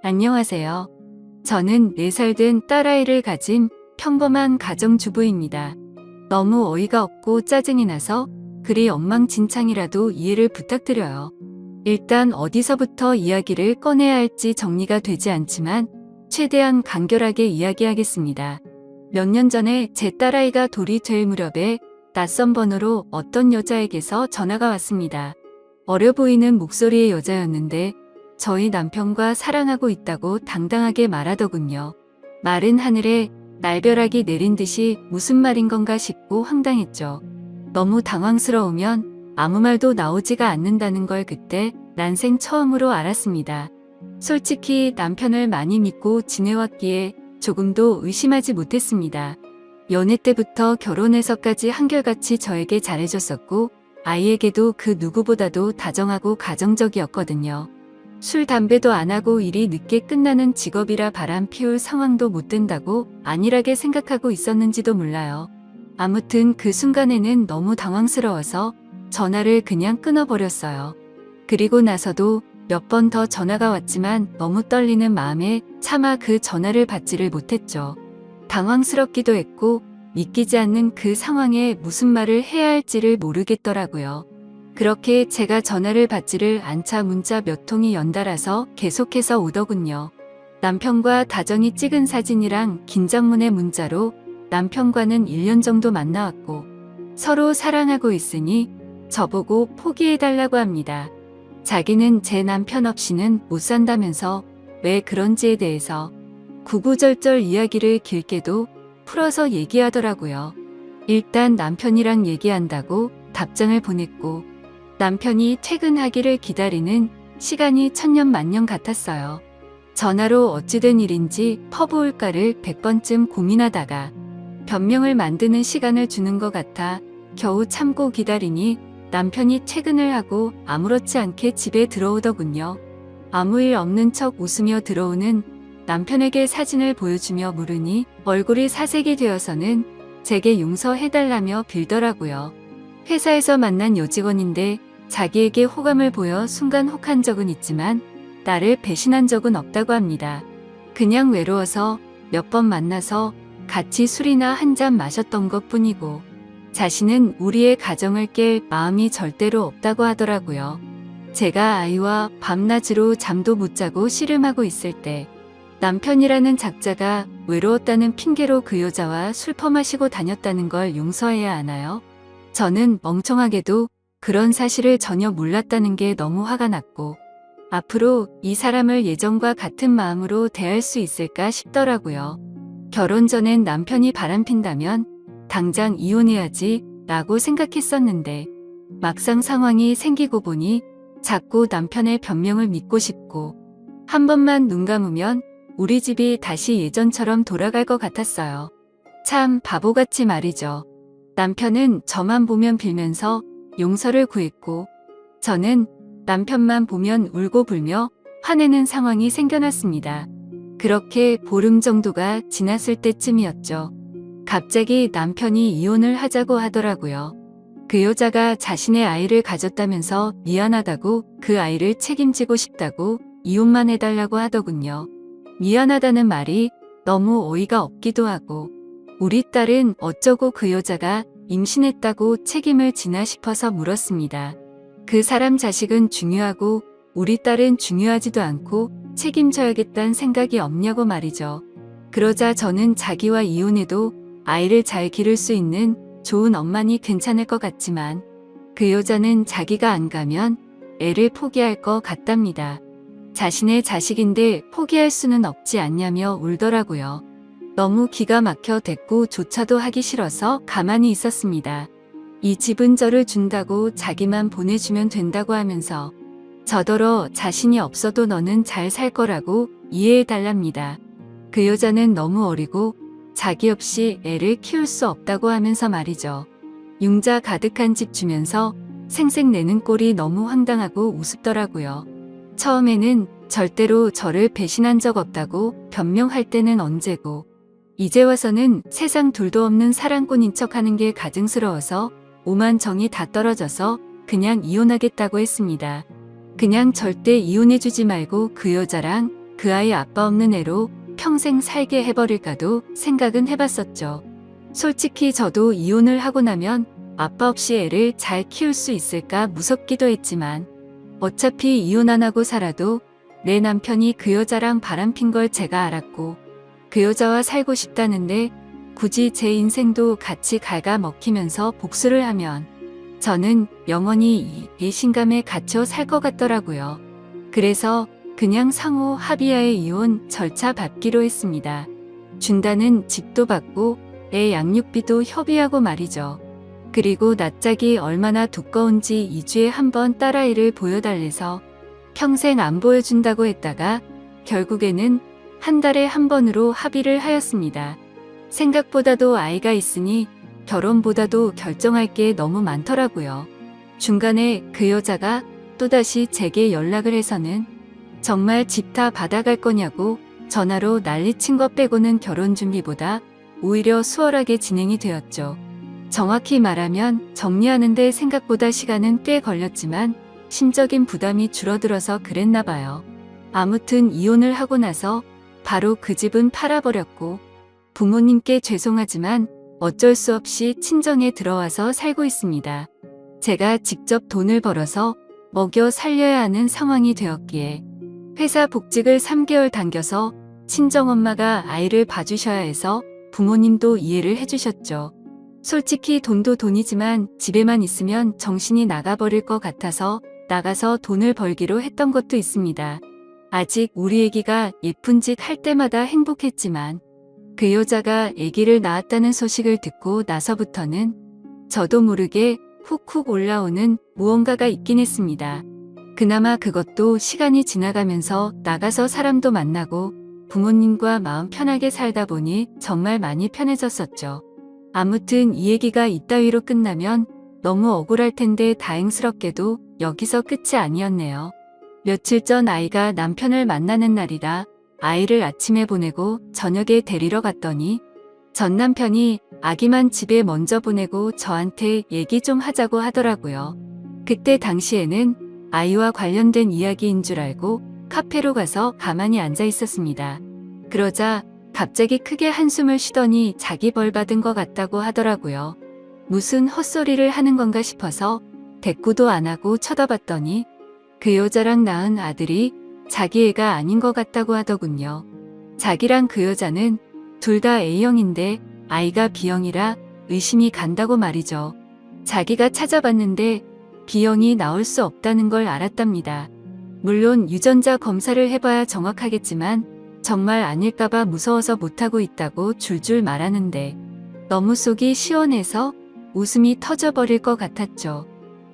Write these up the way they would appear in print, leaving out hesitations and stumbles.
안녕하세요. 저는 4살 된 딸아이를 가진 평범한 가정주부입니다. 너무 어이가 없고 짜증이 나서 그리 엉망진창이라도 이해를 부탁드려요. 일단 어디서부터 이야기를 꺼내야 할지 정리가 되지 않지만 최대한 간결하게 이야기하겠습니다. 몇 년 전에 제 딸아이가 돌이 될 무렵에 낯선 번호로 어떤 여자에게서 전화가 왔습니다. 어려 보이는 목소리의 여자였는데 저희 남편과 사랑하고 있다고 당당하게 말하더군요. 마른 하늘에 날벼락이 내린 듯이 무슨 말인 건가 싶고 황당했죠. 너무 당황스러우면 아무 말도 나오지가 않는다는 걸 그때 난생 처음으로 알았습니다. 솔직히 남편을 많이 믿고 지내왔기에 조금도 의심하지 못했습니다. 연애 때부터 결혼해서까지 한결같이 저에게 잘해줬었고 아이에게도 그 누구보다도 다정하고 가정적이었거든요. 술, 담배도 안 하고 일이 늦게 끝나는 직업이라 바람 피울 상황도 못 된다고 안일하게 생각하고 있었는지도 몰라요. 아무튼 그 순간에는 너무 당황스러워서 전화를 그냥 끊어버렸어요. 그리고 나서도 몇 번 더 전화가 왔지만 너무 떨리는 마음에 차마 그 전화를 받지를 못했죠. 당황스럽기도 했고 믿기지 않는 그 상황에 무슨 말을 해야 할지를 모르겠더라고요. 그렇게 제가 전화를 받지를 않자 문자 몇 통이 연달아서 계속해서 오더군요. 남편과 다정히 찍은 사진이랑 긴장문의 문자로 남편과는 1년 정도 만나왔고 서로 사랑하고 있으니 저보고 포기해달라고 합니다. 자기는 제 남편 없이는 못 산다면서 왜 그런지에 대해서 구구절절 이야기를 길게도 풀어서 얘기하더라고요. 일단 남편이랑 얘기한다고 답장을 보냈고 남편이 퇴근하기를 기다리는 시간이 천년만년 같았어요. 전화로 어찌된 일인지 퍼부을까를 100번쯤 고민하다가 변명을 만드는 시간을 주는 것 같아 겨우 참고 기다리니 남편이 퇴근을 하고 아무렇지 않게 집에 들어오더군요. 아무 일 없는 척 웃으며 들어오는 남편에게 사진을 보여주며 물으니 얼굴이 사색이 되어서는 제게 용서해달라며 빌더라고요. 회사에서 만난 여직원인데 자기에게 호감을 보여 순간 혹한 적은 있지만 나를 배신한 적은 없다고 합니다. 그냥 외로워서 몇 번 만나서 같이 술이나 한 잔 마셨던 것 뿐이고 자신은 우리의 가정을 깰 마음이 절대로 없다고 하더라고요. 제가 아이와 밤낮으로 잠도 못 자고 씨름하고 있을 때 남편이라는 작자가 외로웠다는 핑계로 그 여자와 술 퍼마시고 다녔다는 걸 용서해야 하나요? 저는 멍청하게도 그런 사실을 전혀 몰랐다는 게 너무 화가 났고 앞으로 이 사람을 예전과 같은 마음으로 대할 수 있을까 싶더라고요. 결혼 전엔 남편이 바람핀다면 당장 이혼해야지 라고 생각했었는데 막상 상황이 생기고 보니 자꾸 남편의 변명을 믿고 싶고 한 번만 눈 감으면 우리 집이 다시 예전처럼 돌아갈 것 같았어요. 참 바보같이 말이죠. 남편은 저만 보면 빌면서 용서를 구했고 저는 남편만 보면 울고 불며 화내는 상황이 생겨났습니다. 그렇게 보름 정도가 지났을 때쯤이었죠. 갑자기 남편이 이혼을 하자고 하더라고요. 그 여자가 자신의 아이를 가졌다면서 미안하다고 그 아이를 책임지고 싶다고 이혼만 해달라고 하더군요. 미안하다는 말이 너무 어이가 없기도 하고 우리 딸은 어쩌고 그 여자가 임신했다고 책임을 지나 싶어서 물었습니다. 그 사람 자식은 중요하고 우리 딸은 중요하지도 않고 책임져야겠다는 생각이 없냐고 말이죠. 그러자 저는 자기와 이혼해도 아이를 잘 기를 수 있는 좋은 엄마니 괜찮을 것 같지만 그 여자는 자기가 안 가면 애를 포기할 것 같답니다. 자신의 자식인데 포기할 수는 없지 않냐며 울더라고요. 너무 기가 막혀 대꾸조차도 하기 싫어서 가만히 있었습니다. 이 집은 저를 준다고 자기만 보내주면 된다고 하면서 저더러 자신이 없어도 너는 잘 살 거라고 이해해달랍니다. 그 여자는 너무 어리고 자기 없이 애를 키울 수 없다고 하면서 말이죠. 융자 가득한 집 주면서 생색 내는 꼴이 너무 황당하고 우습더라고요. 처음에는 절대로 저를 배신한 적 없다고 변명할 때는 언제고 이제 와서는 세상 둘도 없는 사랑꾼인 척하는 게 가증스러워서 오만 정이 다 떨어져서 그냥 이혼하겠다고 했습니다. 그냥 절대 이혼해주지 말고 그 여자랑 그 아이 아빠 없는 애로 평생 살게 해버릴까도 생각은 해봤었죠. 솔직히 저도 이혼을 하고 나면 아빠 없이 애를 잘 키울 수 있을까 무섭기도 했지만 어차피 이혼 안 하고 살아도 내 남편이 그 여자랑 바람핀 걸 제가 알았고 그 여자와 살고 싶다는데 굳이 제 인생도 같이 갉아먹히면서 복수를 하면 저는 영원히 이 배신감에 갇혀 살 것 같더라고요. 그래서 그냥 상호 합의하에 이혼 절차 밟기로 했습니다. 준다는 집도 받고 애 양육비도 협의하고 말이죠. 그리고 낯짝이 얼마나 두꺼운지 2주에 한 번 딸아이를 보여달래서 평생 안 보여준다고 했다가 결국에는 한 달에 한 번으로 합의를 하였습니다. 생각보다도 아이가 있으니 결혼보다도 결정할 게 너무 많더라고요. 중간에 그 여자가 또다시 제게 연락을 해서는 정말 집 다 받아갈 거냐고 전화로 난리친 것 빼고는 결혼 준비보다 오히려 수월하게 진행이 되었죠. 정확히 말하면 정리하는데 생각보다 시간은 꽤 걸렸지만 심적인 부담이 줄어들어서 그랬나 봐요. 아무튼 이혼을 하고 나서 바로 그 집은 팔아버렸고 부모님께 죄송하지만 어쩔 수 없이 친정에 들어와서 살고 있습니다. 제가 직접 돈을 벌어서 먹여 살려야 하는 상황이 되었기에 회사 복직을 3개월 당겨서 친정엄마가 아이를 봐주셔야 해서 부모님도 이해를 해주셨죠. 솔직히 돈도 돈이지만 집에만 있으면 정신이 나가버릴 것 같아서 나가서 돈을 벌기로 했던 것도 있습니다. 아직 우리 애기가 예쁜 짓 할 때마다 행복했지만 그 여자가 아기를 낳았다는 소식을 듣고 나서부터는 저도 모르게 훅훅 올라오는 무언가가 있긴 했습니다. 그나마 그것도 시간이 지나가면서 나가서 사람도 만나고 부모님과 마음 편하게 살다 보니 정말 많이 편해졌었죠. 아무튼 이 얘기가 이따위로 끝나면 너무 억울할 텐데 다행스럽게도 여기서 끝이 아니었네요. 며칠 전 아이가 남편을 만나는 날이라 아이를 아침에 보내고 저녁에 데리러 갔더니 전 남편이 아기만 집에 먼저 보내고 저한테 얘기 좀 하자고 하더라고요. 그때 당시에는 아이와 관련된 이야기인 줄 알고 카페로 가서 가만히 앉아 있었습니다. 그러자 갑자기 크게 한숨을 쉬더니 자기 벌 받은 것 같다고 하더라고요. 무슨 헛소리를 하는 건가 싶어서 대꾸도 안 하고 쳐다봤더니 그 여자랑 낳은 아들이 자기 애가 아닌 것 같다고 하더군요. 자기랑 그 여자는 둘 다 A형인데 아이가 B형이라 의심이 간다고 말이죠. 자기가 찾아봤는데 B형이 나올 수 없다는 걸 알았답니다. 물론 유전자 검사를 해봐야 정확하겠지만 정말 아닐까봐 무서워서 못하고 있다고 줄줄 말하는데 너무 속이 시원해서 웃음이 터져버릴 것 같았죠.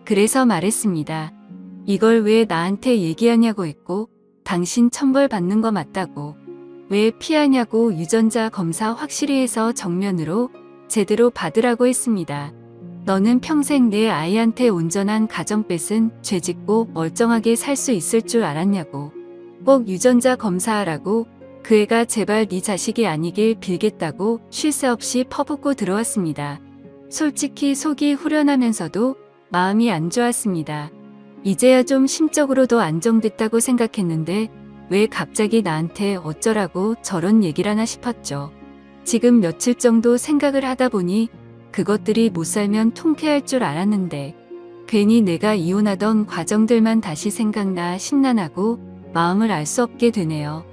그래서 말했습니다. 이걸 왜 나한테 얘기하냐고 했고 당신 천벌 받는 거 맞다고. 왜 피하냐고 유전자 검사 확실히 해서 정면으로 제대로 받으라고 했습니다. 너는 평생 내 아이한테 온전한 가정 뺏은 죄짓고 멀쩡하게 살 수 있을 줄 알았냐고. 꼭 유전자 검사하라고 그 애가 제발 네 자식이 아니길 빌겠다고 쉴 새 없이 퍼붓고 들어왔습니다. 솔직히 속이 후련하면서도 마음이 안 좋았습니다. 이제야 좀 심적으로도 안정됐다고 생각했는데 왜 갑자기 나한테 어쩌라고 저런 얘기를 하나 싶었죠. 지금 며칠 정도 생각을 하다 보니 그것들이 못 살면 통쾌할 줄 알았는데 괜히 내가 이혼하던 과정들만 다시 생각나 심란하고 마음을 알 수 없게 되네요.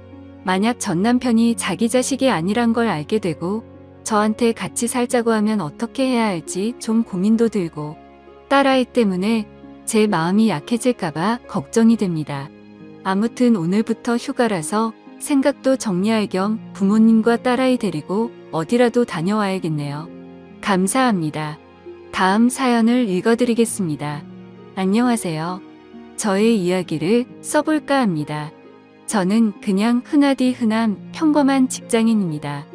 만약 전 남편이 자기 자식이 아니란 걸 알게 되고 저한테 같이 살자고 하면 어떻게 해야 할지 좀 고민도 들고 딸아이 때문에 제 마음이 약해질까봐 걱정이 됩니다. 아무튼 오늘부터 휴가라서 생각도 정리할 겸 부모님과 딸아이 데리고 어디라도 다녀와야겠네요. 감사합니다. 다음 사연을 읽어드리겠습니다. 안녕하세요. 저의 이야기를 써볼까 합니다. 저는 그냥 흔하디 흔한 평범한 직장인입니다.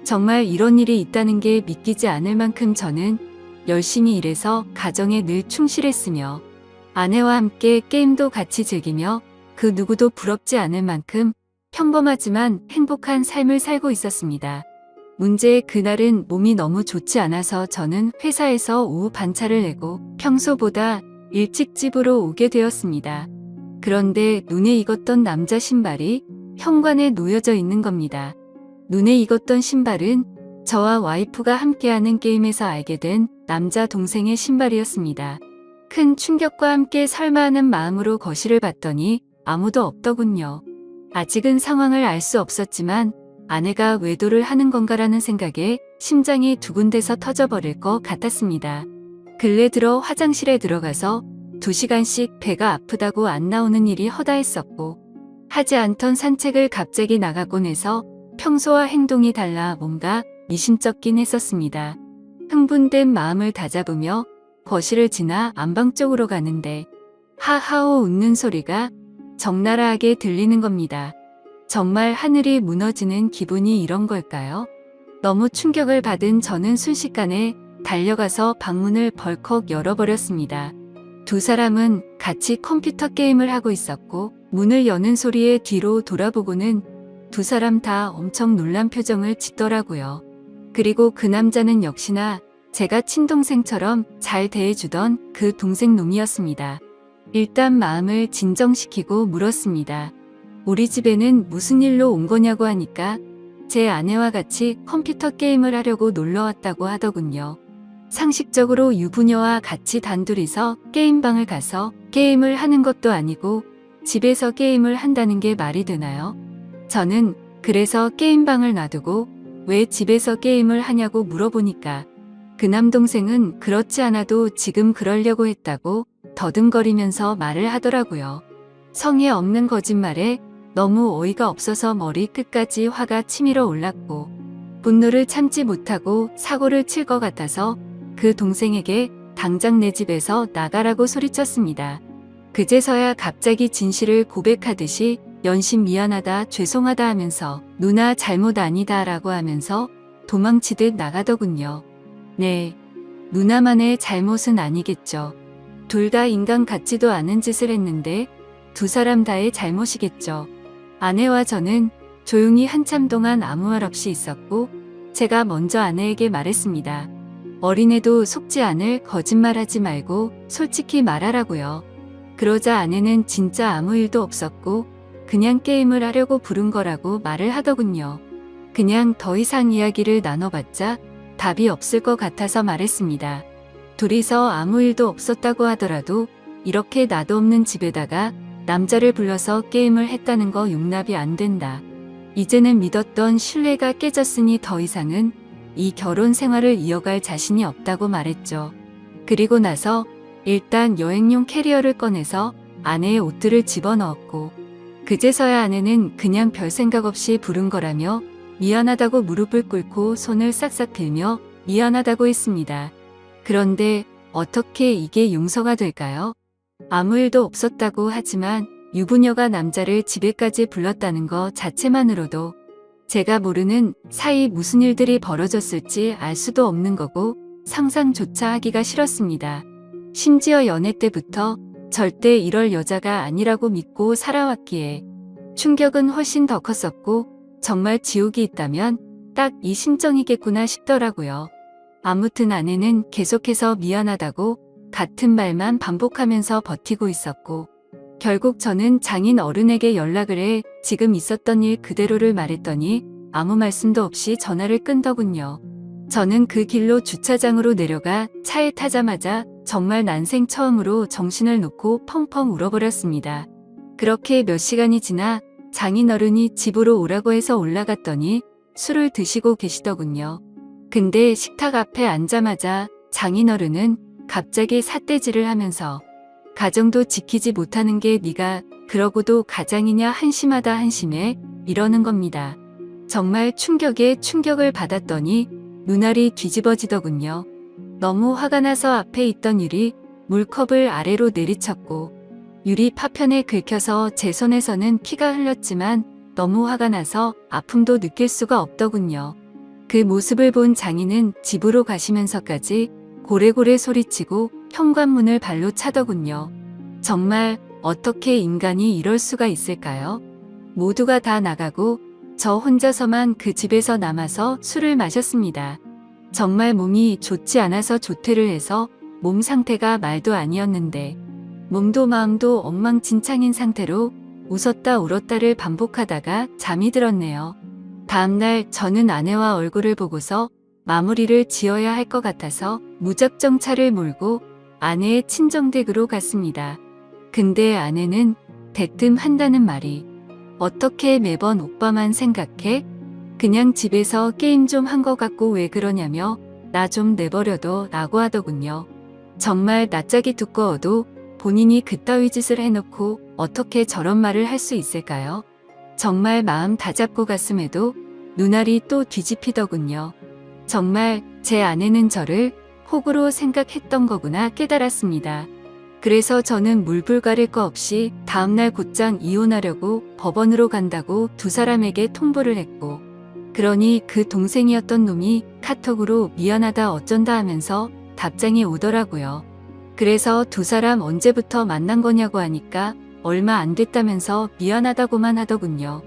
정말 이런 일이 있다는 게 믿기지 않을 만큼 저는 열심히 일해서 가정에 늘 충실했으며 아내와 함께 게임도 같이 즐기며 그 누구도 부럽지 않을 만큼 평범하지만 행복한 삶을 살고 있었습니다. 문제의 그날은 몸이 너무 좋지 않아서 저는 회사에서 오후 반차를 내고 평소보다 일찍 집으로 오게 되었습니다. 그런데 눈에 익었던 남자 신발이 현관에 놓여져 있는 겁니다. 눈에 익었던 신발은 저와 와이프가 함께하는 게임에서 알게 된 남자 동생의 신발이었습니다. 큰 충격과 함께 설마 하는 마음으로 거실을 봤더니 아무도 없더군요. 아직은 상황을 알 수 없었지만 아내가 외도를 하는 건가라는 생각에 심장이 두근대서 터져버릴 것 같았습니다. 근래 들어 화장실에 들어가서 2시간씩 배가 아프다고 안 나오는 일이 허다했었고 하지 않던 산책을 갑자기 나가곤 해서 평소와 행동이 달라 뭔가 미심쩍긴 했었습니다. 흥분된 마음을 다잡으며 거실을 지나 안방 쪽으로 가는데 하하오 웃는 소리가 적나라하게 들리는 겁니다. 정말 하늘이 무너지는 기분이 이런 걸까요? 너무 충격을 받은 저는 순식간에 달려가서 방문을 벌컥 열어버렸습니다. 두 사람은 같이 컴퓨터 게임을 하고 있었고 문을 여는 소리에 뒤로 돌아보고는 두 사람 다 엄청 놀란 표정을 짓더라고요. 그리고 그 남자는 역시나 제가 친동생처럼 잘 대해주던 그 동생 놈이었습니다. 일단 마음을 진정시키고 물었습니다. 우리 집에는 무슨 일로 온 거냐고 하니까 제 아내와 같이 컴퓨터 게임을 하려고 놀러 왔다고 하더군요. 상식적으로 유부녀와 같이 단둘이서 게임방을 가서 게임을 하는 것도 아니고 집에서 게임을 한다는 게 말이 되나요? 저는 그래서 게임방을 놔두고 왜 집에서 게임을 하냐고 물어보니까 그 남동생은 그렇지 않아도 지금 그러려고 했다고 더듬거리면서 말을 하더라고요. 성의 없는 거짓말에 너무 어이가 없어서 머리 끝까지 화가 치밀어 올랐고 분노를 참지 못하고 사고를 칠 것 같아서 그 동생에게 당장 내 집에서 나가라고 소리쳤습니다. 그제서야 갑자기 진실을 고백하듯이 연신 미안하다 죄송하다 하면서 누나 잘못 아니다 라고 하면서 도망치듯 나가더군요. 네, 누나만의 잘못은 아니겠죠. 둘 다 인간 같지도 않은 짓을 했는데 두 사람 다의 잘못이겠죠. 아내와 저는 조용히 한참 동안 아무 말 없이 있었고 제가 먼저 아내에게 말했습니다. 어린애도 속지 않을 거짓말하지 말고 솔직히 말하라고요. 그러자 아내는 진짜 아무 일도 없었고 그냥 게임을 하려고 부른 거라고 말을 하더군요. 그냥 더 이상 이야기를 나눠봤자 답이 없을 것 같아서 말했습니다. 둘이서 아무 일도 없었다고 하더라도 이렇게 나도 없는 집에다가 남자를 불러서 게임을 했다는 거 용납이 안 된다. 이제는 믿었던 신뢰가 깨졌으니 더 이상은 이 결혼 생활을 이어갈 자신이 없다고 말했죠. 그리고 나서 일단 여행용 캐리어를 꺼내서 아내의 옷들을 집어넣었고 그제서야 아내는 그냥 별 생각 없이 부른 거라며 미안하다고 무릎을 꿇고 손을 싹싹 빌며 미안하다고 했습니다. 그런데 어떻게 이게 용서가 될까요? 아무 일도 없었다고 하지만 유부녀가 남자를 집에까지 불렀다는 것 자체만으로도 제가 모르는 사이 무슨 일들이 벌어졌을지 알 수도 없는 거고 상상조차 하기가 싫었습니다. 심지어 연애 때부터 절대 이럴 여자가 아니라고 믿고 살아왔기에 충격은 훨씬 더 컸었고 정말 지옥이 있다면 딱 이 심정이겠구나 싶더라고요. 아무튼 아내는 계속해서 미안하다고 같은 말만 반복하면서 버티고 있었고 결국 저는 장인 어른에게 연락을 해 지금 있었던 일 그대로를 말했더니 아무 말씀도 없이 전화를 끈더군요. 저는 그 길로 주차장으로 내려가 차에 타자마자 정말 난생 처음으로 정신을 놓고 펑펑 울어버렸습니다. 그렇게 몇 시간이 지나 장인어른이 집으로 오라고 해서 올라갔더니 술을 드시고 계시더군요. 근데 식탁 앞에 앉자마자 장인어른은 갑자기 삿대질을 하면서 가정도 지키지 못하는 게 네가 그러고도 가장이냐 한심하다 한심해 이러는 겁니다. 정말 충격에 충격을 받았더니 눈알이 뒤집어지더군요. 너무 화가 나서 앞에 있던 유리 물컵을 아래로 내리쳤고 유리 파편에 긁혀서 제 손에서는 피가 흘렀지만 너무 화가 나서 아픔도 느낄 수가 없더군요. 그 모습을 본 장인은 집으로 가시면서까지 고래고래 소리치고 현관문을 발로 차더군요. 정말 어떻게 인간이 이럴 수가 있을까요? 모두가 다 나가고 저 혼자서만 그 집에서 남아서 술을 마셨습니다. 정말 몸이 좋지 않아서 조퇴를 해서 몸 상태가 말도 아니었는데 몸도 마음도 엉망진창인 상태로 웃었다 울었다를 반복하다가 잠이 들었네요. 다음날 저는 아내와 얼굴을 보고서 마무리를 지어야 할 것 같아서 무작정 차를 몰고 아내의 친정댁으로 갔습니다. 근데 아내는 대뜸 한다는 말이 어떻게 매번 오빠만 생각해? 그냥 집에서 게임 좀 한 것 같고 왜 그러냐며 나 좀 내버려둬 라고 하더군요. 정말 낯짝이 두꺼워도 본인이 그따위 짓을 해놓고 어떻게 저런 말을 할 수 있을까요? 정말 마음 다잡고 갔음에도 눈알이 또 뒤집히더군요. 정말 제 아내는 저를 호구로 생각했던 거구나 깨달았습니다. 그래서 저는 물불 가릴 거 없이 다음날 곧장 이혼하려고 법원으로 간다고 두 사람에게 통보를 했고, 그러니 그 동생이었던 놈이 카톡으로 미안하다 어쩐다 하면서 답장이 오더라고요. 그래서 두 사람 언제부터 만난 거냐고 하니까 얼마 안 됐다면서 미안하다고만 하더군요.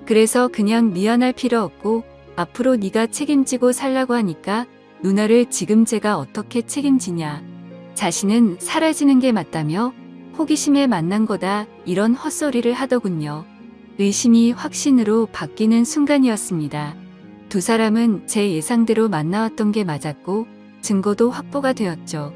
그래서 그냥 미안할 필요 없고 앞으로 네가 책임지고 살라고 하니까 누나를 지금 제가 어떻게 책임지냐. 자신은 사라지는 게 맞다며 호기심에 만난 거다 이런 헛소리를 하더군요. 의심이 확신으로 바뀌는 순간이었습니다. 두 사람은 제 예상대로 만나왔던 게 맞았고 증거도 확보가 되었죠.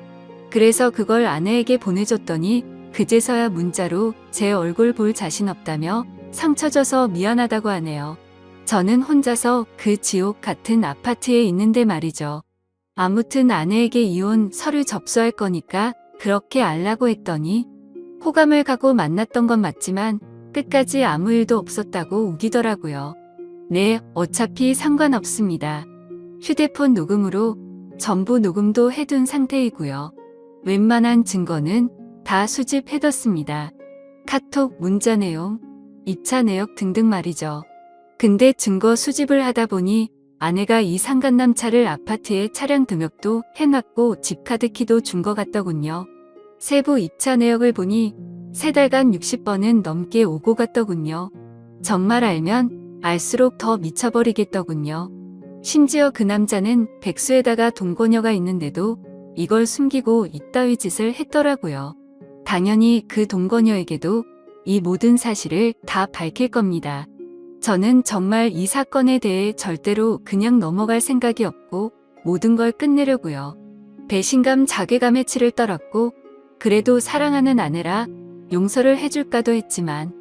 그래서 그걸 아내에게 보내줬더니 그제서야 문자로 제 얼굴 볼 자신 없다며 상처 줘서 미안하다고 하네요. 저는 혼자서 그 지옥 같은 아파트에 있는데 말이죠. 아무튼 아내에게 이혼 서류 접수할 거니까 그렇게 알라고 했더니 호감을 가고 만났던 건 맞지만 끝까지 아무 일도 없었다고 우기더라고요. 네, 어차피 상관없습니다. 휴대폰 녹음으로 전부 녹음도 해둔 상태이고요. 웬만한 증거는 다 수집해뒀습니다. 카톡, 문자 내용, 입차 내역 등등 말이죠. 근데 증거 수집을 하다 보니 아내가 이 상간남 차를 아파트에 차량 등록도 해놨고 집카드키도 준 것 같더군요. 세부 입차 내역을 보니 3달간 60번은 넘게 오고 갔더군요. 정말 알면 알수록 더 미쳐버리겠더군요. 심지어 그 남자는 백수에다가 동거녀가 있는데도 이걸 숨기고 이따위 짓을 했더라고요. 당연히 그 동거녀에게도 이 모든 사실을 다 밝힐 겁니다. 저는 정말 이 사건에 대해 절대로 그냥 넘어갈 생각이 없고 모든 걸 끝내려고요. 배신감, 자괴감에 치를 떨었고 그래도 사랑하는 아내라 용서를 해줄까도 했지만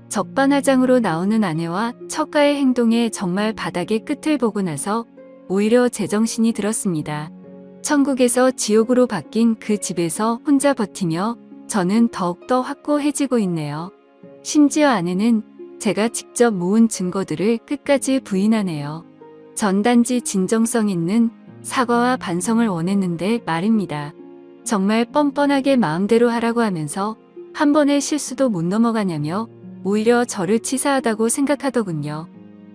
적반하장으로 나오는 아내와 처가의 행동에 정말 바닥의 끝을 보고 나서 오히려 제정신이 들었습니다. 천국에서 지옥으로 바뀐 그 집에서 혼자 버티며 저는 더욱더 확고해지고 있네요. 심지어 아내는 제가 직접 모은 증거들을 끝까지 부인하네요. 전 단지 진정성 있는 사과와 반성을 원했는데 말입니다. 정말 뻔뻔하게 마음대로 하라고 하면서 한 번의 실수도 못 넘어가냐며 오히려 저를 치사하다고 생각하더군요.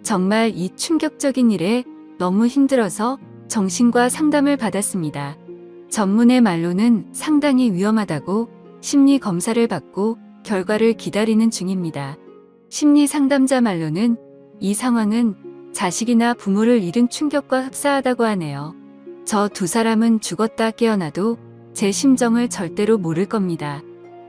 정말 이 충격적인 일에 너무 힘들어서 정신과 상담을 받았습니다. 전문의 말로는 상당히 위험하다고 심리 검사를 받고 결과를 기다리는 중입니다. 심리 상담자 말로는 이 상황은 자식이나 부모를 잃은 충격과 흡사하다고 하네요. 저 두 사람은 죽었다 깨어나도 제 심정을 절대로 모를 겁니다.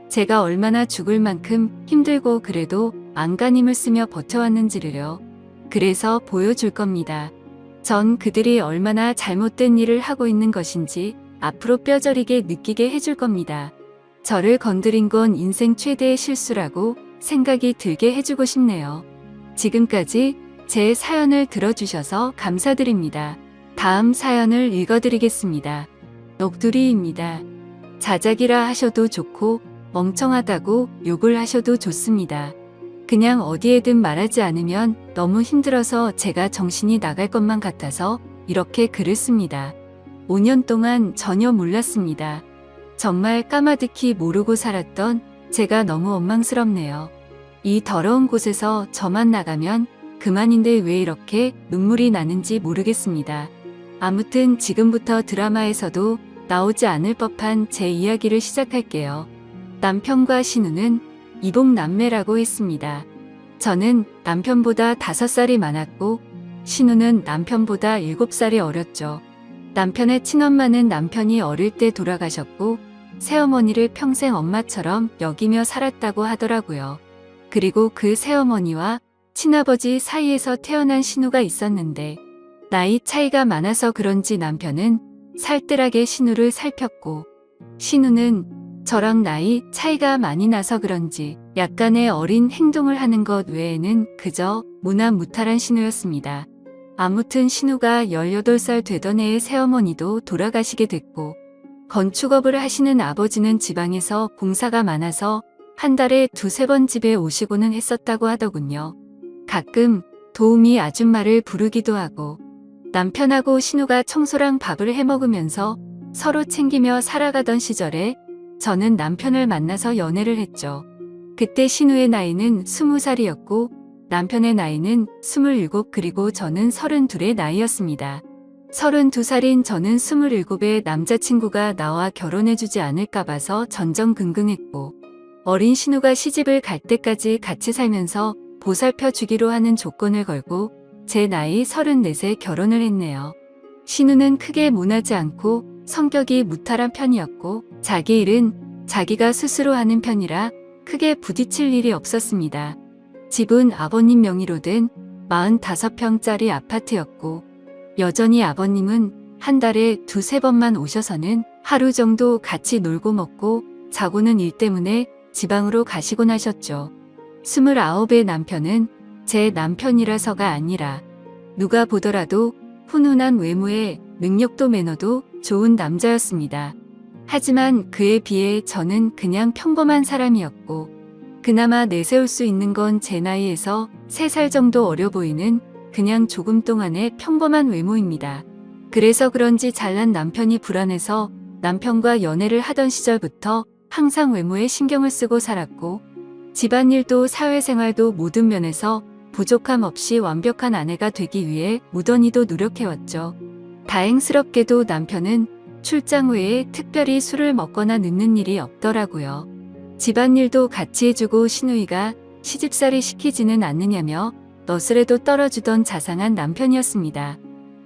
제가 얼마나 죽을 만큼 힘들고 그래도 안간힘을 쓰며 버텨왔는지를요. 그래서 보여줄 겁니다. 전 그들이 얼마나 잘못된 일을 하고 있는 것인지 앞으로 뼈저리게 느끼게 해줄 겁니다. 저를 건드린 건 인생 최대의 실수라고 생각이 들게 해주고 싶네요. 지금까지 제 사연을 들어주셔서 감사드립니다. 다음 사연을 읽어드리겠습니다. 녹두리입니다. 자작이라 하셔도 좋고 멍청하다고 욕을 하셔도 좋습니다. 그냥 어디에든 말하지 않으면 너무 힘들어서 제가 정신이 나갈 것만 같아서 이렇게 글을 씁니다. 5년 동안 전혀 몰랐습니다. 정말 까마득히 모르고 살았던 제가 너무 원망스럽네요. 이 더러운 곳에서 저만 나가면 그만인데 왜 이렇게 눈물이 나는지 모르겠습니다. 아무튼 지금부터 드라마에서도 나오지 않을 법한 제 이야기를 시작할게요. 남편과 신우는 이복남매라고 했습니다. 저는 남편보다 5살이 많았고 신우는 남편보다 7살이 어렸죠. 남편의 친엄마는 남편이 어릴 때 돌아가셨고 새어머니를 평생 엄마처럼 여기며 살았다고 하더라고요. 그리고 그 새어머니와 친아버지 사이에서 태어난 신우가 있었는데 나이 차이가 많아서 그런지 남편은 살뜰하게 신우를 살폈고 신우는 저랑 나이 차이가 많이 나서 그런지 약간의 어린 행동을 하는 것 외에는 그저 무난무탈한 신우였습니다. 아무튼 신우가 18살 되던 해에 새어머니도 돌아가시게 됐고 건축업을 하시는 아버지는 지방에서 봉사가 많아서 한 달에 2~3번 집에 오시고는 했었다고 하더군요. 가끔 도우미 아줌마를 부르기도 하고 남편하고 신우가 청소랑 밥을 해먹으면서 서로 챙기며 살아가던 시절에 저는 남편을 만나서 연애를 했죠. 그때 신우의 나이는 20살이었고 남편의 나이는 27 그리고 저는 32의 나이였습니다. 32살인 저는 27에 남자친구가 나와 결혼해주지 않을까 봐서 전전긍긍했고 어린 신우가 시집을 갈 때까지 같이 살면서 보살펴 주기로 하는 조건을 걸고 제 나이 34에 결혼을 했네요. 신우는 크게 모나지 않고 성격이 무탈한 편이었고 자기 일은 자기가 스스로 하는 편이라 크게 부딪힐 일이 없었습니다. 집은 아버님 명의로 된 45평짜리 아파트였고 여전히 아버님은 한 달에 2~3번만 오셔서는 하루 정도 같이 놀고 먹고 자고는 일 때문에 지방으로 가시곤 하셨죠. 29의 남편은 제 남편이라서가 아니라 누가 보더라도 훈훈한 외모에 능력도 매너도 좋은 남자였습니다. 하지만 그에 비해 저는 그냥 평범한 사람이었고 그나마 내세울 수 있는 건 제 나이에서 3살 정도 어려 보이는 그냥 조금 동안의 평범한 외모입니다. 그래서 그런지 잘난 남편이 불안해서 남편과 연애를 하던 시절부터 항상 외모에 신경을 쓰고 살았고 집안일도 사회생활도 모든 면에서 부족함 없이 완벽한 아내가 되기 위해 무던히도 노력해왔죠. 다행스럽게도 남편은 출장 후에 특별히 술을 먹거나 늦는 일이 없더라고요. 집안일도 같이 해주고 시누이가 시집살이 시키지는 않느냐며 너스레도 떨어주던 자상한 남편이었습니다.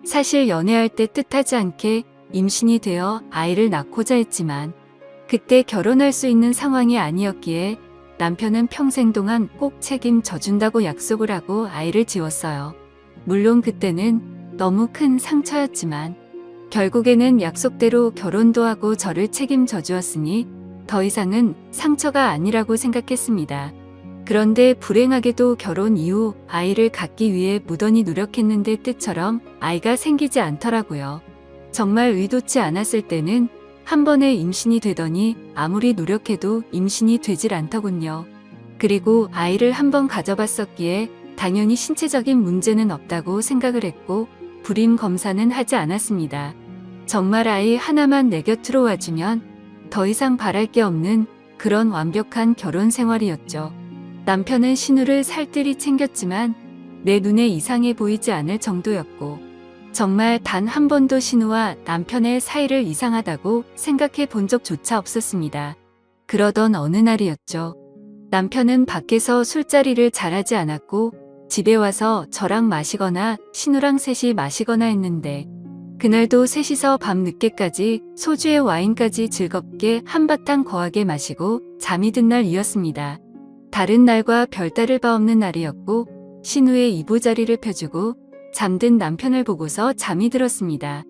사실 연애할 때 뜻하지 않게 임신이 되어 아이를 낳고자 했지만 그때 결혼할 수 있는 상황이 아니었기에 남편은 평생 동안 꼭 책임져 준다고 약속을 하고 아이를 지웠어요. 물론 그때는 너무 큰 상처였지만 결국에는 약속대로 결혼도 하고 저를 책임져 주었으니 더 이상은 상처가 아니라고 생각했습니다. 그런데 불행하게도 결혼 이후 아이를 갖기 위해 무던히 노력했는데 뜻처럼 아이가 생기지 않더라고요. 정말 의도치 않았을 때는 한 번에 임신이 되더니 아무리 노력해도 임신이 되질 않더군요. 그리고 아이를 한 번 가져봤었기에 당연히 신체적인 문제는 없다고 생각을 했고 불임 검사는 하지 않았습니다. 정말 아이 하나만 내 곁으로 와주면 더 이상 바랄 게 없는 그런 완벽한 결혼 생활이었죠. 남편은 신우를 살뜰히 챙겼지만 내 눈에 이상해 보이지 않을 정도였고 정말 단 한 번도 신우와 남편의 사이를 이상하다고 생각해 본 적조차 없었습니다. 그러던 어느 날이었죠. 남편은 밖에서 술자리를 잘하지 않았고 집에 와서 저랑 마시거나 신우랑 셋이 마시거나 했는데 그날도 셋이서 밤늦게까지 소주에 와인까지 즐겁게 한바탕 거하게 마시고 잠이 든 날이었습니다. 다른 날과 별다를 바 없는 날이었고 신우의 이부자리를 펴주고 잠든 남편을 보고서 잠이 들었습니다.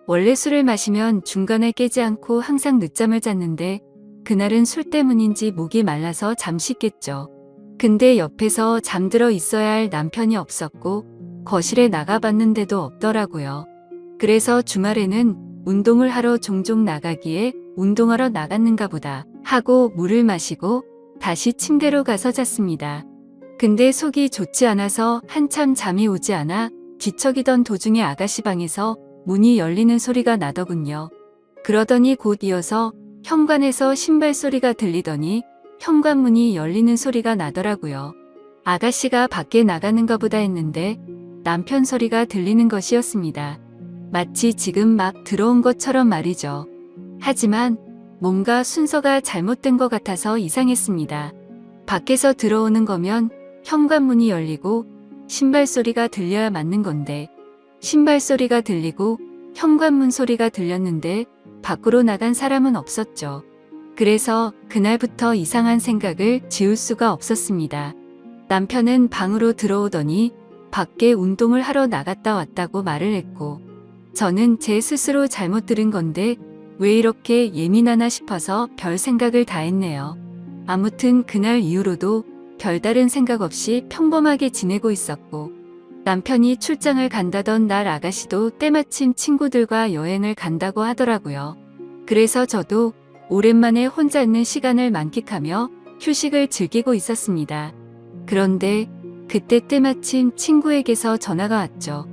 원래 술을 마시면 중간에 깨지 않고 항상 늦잠을 잤는데 그날은 술 때문인지 목이 말라서 잠시 깼죠. 근데 옆에서 잠들어 있어야 할 남편이 없었고 거실에 나가봤는데도 없더라고요. 그래서 주말에는 운동을 하러 종종 나가기에 운동하러 나갔는가 보다 하고 물을 마시고 다시 침대로 가서 잤습니다. 근데 속이 좋지 않아서 한참 잠이 오지 않아 뒤척이던 도중에 아가씨 방에서 문이 열리는 소리가 나더군요. 그러더니 곧 이어서 현관에서 신발 소리가 들리더니 현관문이 열리는 소리가 나더라고요. 아가씨가 밖에 나가는가 보다 했는데 남편 소리가 들리는 것이었습니다. 마치 지금 막 들어온 것처럼 말이죠. 하지만 뭔가 순서가 잘못된 것 같아서 이상했습니다. 밖에서 들어오는 거면 현관문이 열리고 신발 소리가 들려야 맞는 건데 신발 소리가 들리고 현관문 소리가 들렸는데 밖으로 나간 사람은 없었죠. 그래서 그날부터 이상한 생각을 지울 수가 없었습니다. 남편은 방으로 들어오더니 밖에 운동을 하러 나갔다 왔다고 말을 했고, 저는 제 스스로 잘못 들은 건데 왜 이렇게 예민하나 싶어서 별 생각을 다 했네요. 아무튼 그날 이후로도 별다른 생각 없이 평범하게 지내고 있었고, 남편이 출장을 간다던 날 아가씨도 때마침 친구들과 여행을 간다고 하더라고요. 그래서 저도 오랜만에 혼자 있는 시간을 만끽하며 휴식을 즐기고 있었습니다. 그런데 그때 때마침 친구에게서 전화가 왔죠.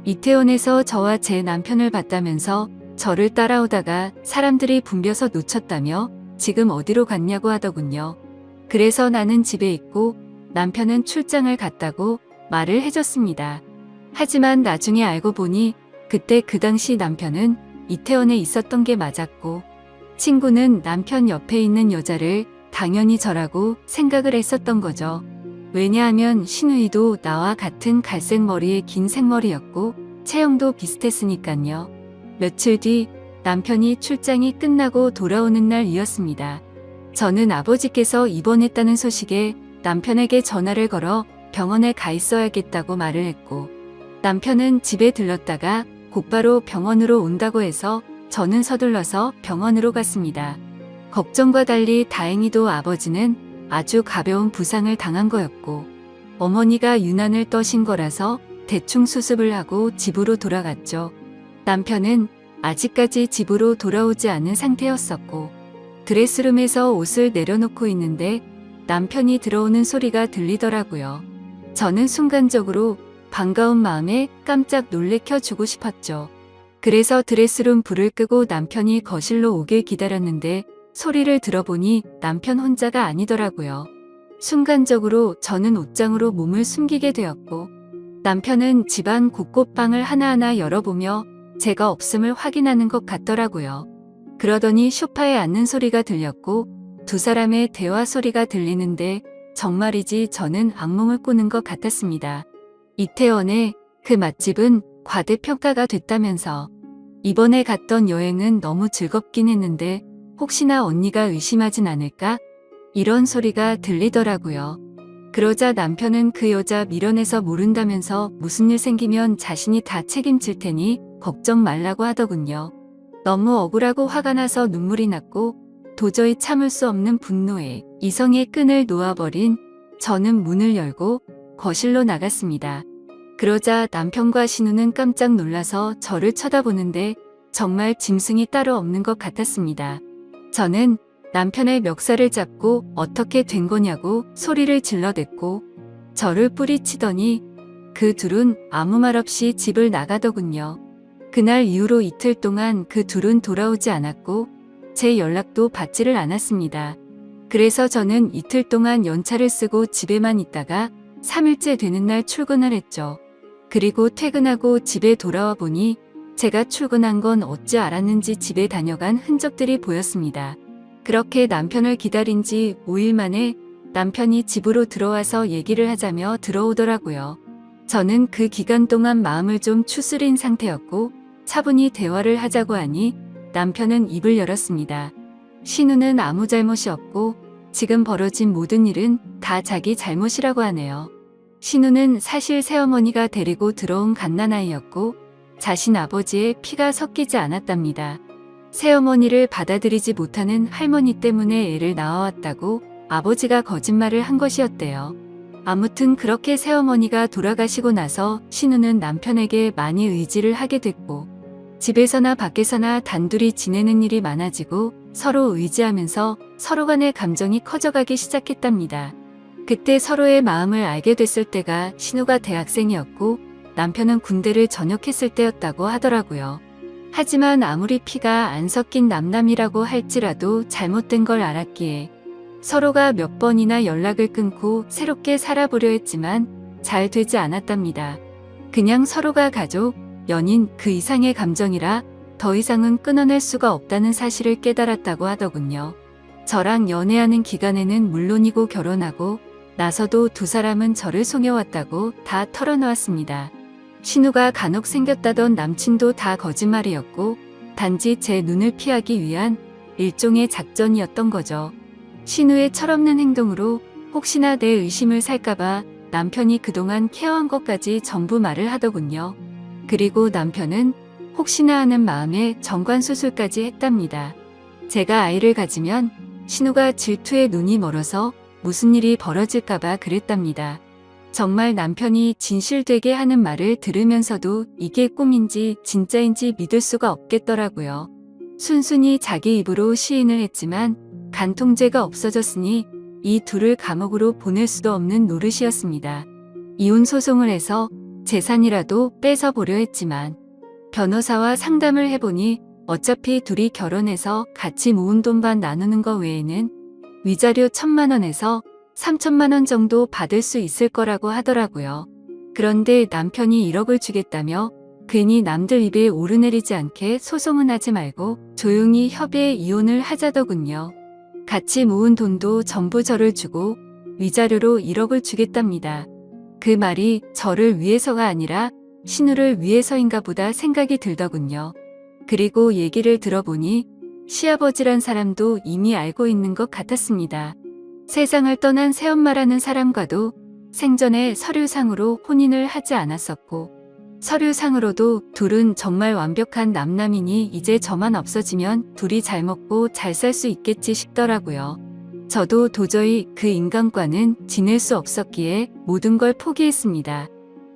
이태원에서 저와 제 남편을 봤다면서 저를 따라오다가 사람들이 붐벼서 놓쳤다며 지금 어디로 갔냐고 하더군요. 그래서 나는 집에 있고 남편은 출장을 갔다고 말을 해줬습니다. 하지만 나중에 알고 보니 그때 그 당시 남편은 이태원에 있었던 게 맞았고, 친구는 남편 옆에 있는 여자를 당연히 저라고 생각을 했었던 거죠. 왜냐하면 신우이도 나와 같은 갈색 머리에 긴 생머리였고 체형도 비슷했으니깐요. 며칠 뒤 남편이 출장이 끝나고 돌아오는 날이었습니다. 저는 아버지께서 입원했다는 소식에 남편에게 전화를 걸어 병원에 가 있어야겠다고 말을 했고, 남편은 집에 들렀다가 곧바로 병원으로 온다고 해서 저는 서둘러서 병원으로 갔습니다. 걱정과 달리 다행히도 아버지는 아주 가벼운 부상을 당한 거였고, 어머니가 유난을 떠신 거라서 대충 수습을 하고 집으로 돌아갔죠. 남편은 아직까지 집으로 돌아오지 않은 상태였었고, 드레스룸에서 옷을 내려놓고 있는데 남편이 들어오는 소리가 들리더라고요. 저는 순간적으로 반가운 마음에 깜짝 놀래켜 주고 싶었죠. 그래서 드레스룸 불을 끄고 남편이 거실로 오길 기다렸는데 소리를 들어보니 남편 혼자가 아니더라고요. 순간적으로 저는 옷장으로 몸을 숨기게 되었고, 남편은 집안 곳곳 방을 하나하나 열어보며 제가 없음을 확인하는 것 같더라고요. 그러더니 소파에 앉는 소리가 들렸고 두 사람의 대화 소리가 들리는데 정말이지 저는 악몽을 꾸는 것 같았습니다. 이태원의 그 맛집은 과대평가가 됐다면서, 이번에 갔던 여행은 너무 즐겁긴 했는데 혹시나 언니가 의심하진 않을까? 이런 소리가 들리더라고요. 그러자 남편은 그 여자 밀어내서 모른다면서 무슨 일 생기면 자신이 다 책임질 테니 걱정 말라고 하더군요. 너무 억울하고 화가 나서 눈물이 났고 도저히 참을 수 없는 분노에 이성의 끈을 놓아버린 저는 문을 열고 거실로 나갔습니다. 그러자 남편과 신우는 깜짝 놀라서 저를 쳐다보는데 정말 짐승이 따로 없는 것 같았습니다. 저는 남편의 멱살을 잡고 어떻게 된 거냐고 소리를 질러댔고 저를 뿌리치더니 그 둘은 아무 말 없이 집을 나가더군요. 그날 이후로 이틀 동안 그 둘은 돌아오지 않았고 제 연락도 받지를 않았습니다. 그래서 저는 이틀 동안 연차를 쓰고 집에만 있다가 3일째 되는 날 출근을 했죠. 그리고 퇴근하고 집에 돌아와 보니 제가 출근한 건 어찌 알았는지 집에 다녀간 흔적들이 보였습니다. 그렇게 남편을 기다린 지 5일 만에 남편이 집으로 들어와서 얘기를 하자며 들어오더라고요. 저는 그 기간 동안 마음을 좀 추스린 상태였고 차분히 대화를 하자고 하니 남편은 입을 열었습니다. 신우는 아무 잘못이 없고 지금 벌어진 모든 일은 다 자기 잘못이라고 하네요. 신우는 사실 새어머니가 데리고 들어온 갓난아이였고 자신 아버지의 피가 섞이지 않았답니다. 새어머니를 받아들이지 못하는 할머니 때문에 애를 낳아왔다고 아버지가 거짓말을 한 것이었대요. 아무튼 그렇게 새어머니가 돌아가시고 나서 신우는 남편에게 많이 의지를 하게 됐고 집에서나 밖에서나 단둘이 지내는 일이 많아지고 서로 의지하면서 서로 간의 감정이 커져가기 시작했답니다. 그때 서로의 마음을 알게 됐을 때가 신우가 대학생이었고 남편은 군대를 전역했을 때였다고 하더라고요. 하지만 아무리 피가 안 섞인 남남이라고 할지라도 잘못된 걸 알았기에 서로가 몇 번이나 연락을 끊고 새롭게 살아보려 했지만 잘 되지 않았답니다. 그냥 서로가 가족, 연인 그 이상의 감정이라 더 이상은 끊어낼 수가 없다는 사실을 깨달았다고 하더군요. 저랑 연애하는 기간에는 물론이고 결혼하고 나서도 두 사람은 저를 속여왔다고 다 털어놓았습니다. 신우가 간혹 생겼다던 남친도 다 거짓말이었고 단지 제 눈을 피하기 위한 일종의 작전이었던 거죠. 신우의 철없는 행동으로 혹시나 내 의심을 살까봐 남편이 그동안 케어한 것까지 전부 말을 하더군요. 그리고 남편은 혹시나 하는 마음에 정관수술까지 했답니다. 제가 아이를 가지면 신우가 질투에 눈이 멀어서 무슨 일이 벌어질까봐 그랬답니다. 정말 남편이 진실되게 하는 말을 들으면서도 이게 꿈인지 진짜인지 믿을 수가 없겠더라고요. 순순히 자기 입으로 시인을 했지만 간통죄가 없어졌으니 이 둘을 감옥으로 보낼 수도 없는 노릇이었습니다. 이혼 소송을 해서 재산이라도 뺏어보려 했지만 변호사와 상담을 해보니 어차피 둘이 결혼해서 같이 모은 돈만 나누는 거 외에는 위자료 1,000만 원에서 3,000만 원 정도 받을 수 있을 거라고 하더라고요. 그런데 남편이 1억을 주겠다며 괜히 남들 입에 오르내리지 않게 소송은 하지 말고 조용히 협의해 이혼을 하자더군요. 같이 모은 돈도 전부 저를 주고 위자료로 1억을 주겠답니다. 그 말이 저를 위해서가 아니라 신우를 위해서인가 보다 생각이 들더군요. 그리고 얘기를 들어보니 시아버지란 사람도 이미 알고 있는 것 같았습니다. 세상을 떠난 새엄마라는 사람과도 생전에 서류상으로 혼인을 하지 않았었고 서류상으로도 둘은 정말 완벽한 남남이니 이제 저만 없어지면 둘이 잘 먹고 잘 살 수 있겠지 싶더라고요. 저도 도저히 그 인간과는 지낼 수 없었기에 모든 걸 포기했습니다.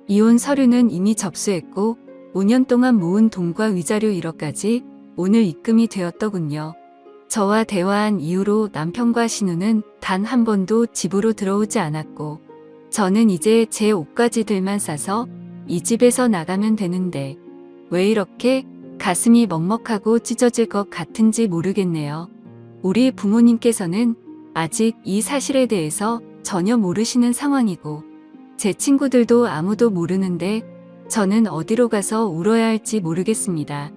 이혼 서류는 이미 접수했고 5년 동안 모은 돈과 위자료 1억까지 오늘 입금이 되었더군요. 저와 대화한 이후로 남편과 신우는 단 한 번도 집으로 들어오지 않았고 저는 이제 제 옷가지들만 싸서 이 집에서 나가면 되는데 왜 이렇게 가슴이 먹먹하고 찢어질 것 같은지 모르겠네요. 우리 부모님께서는 아직 이 사실에 대해서 전혀 모르시는 상황이고 제 친구들도 아무도 모르는데 저는 어디로 가서 울어야 할지 모르겠습니다.